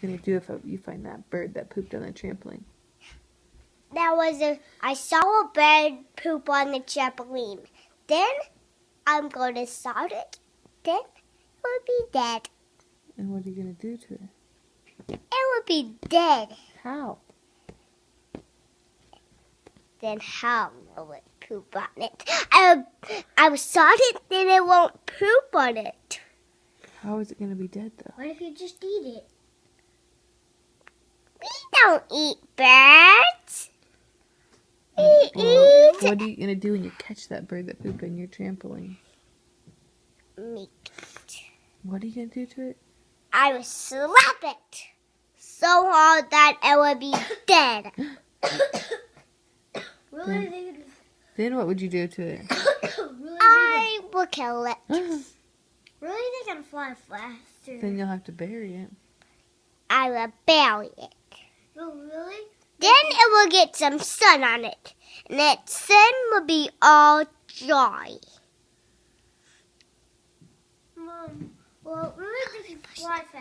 going to do if you find that bird that pooped on the trampoline? I saw a bird poop on the trampoline. Then I'm going to salt it. Then it will be dead. And what are you going to do to it? It will be dead. How? Then how will it poop on it? I will salt it, then it won't poop on it. How is it going to be dead, though? What if you just eat it? We don't eat birds. We eat What are you going to do when you catch that bird that pooped on your trampoline? meat. What are you going to do to it? I will slap it so hard that it will be dead. Then what would you do to it? I will kill it. Really, they can fly faster. Then you'll have to bury it. I will bury it. Oh, really? Then it will get some sun on it, and its sun will be all dry. Mom, well, really, they can fly fast.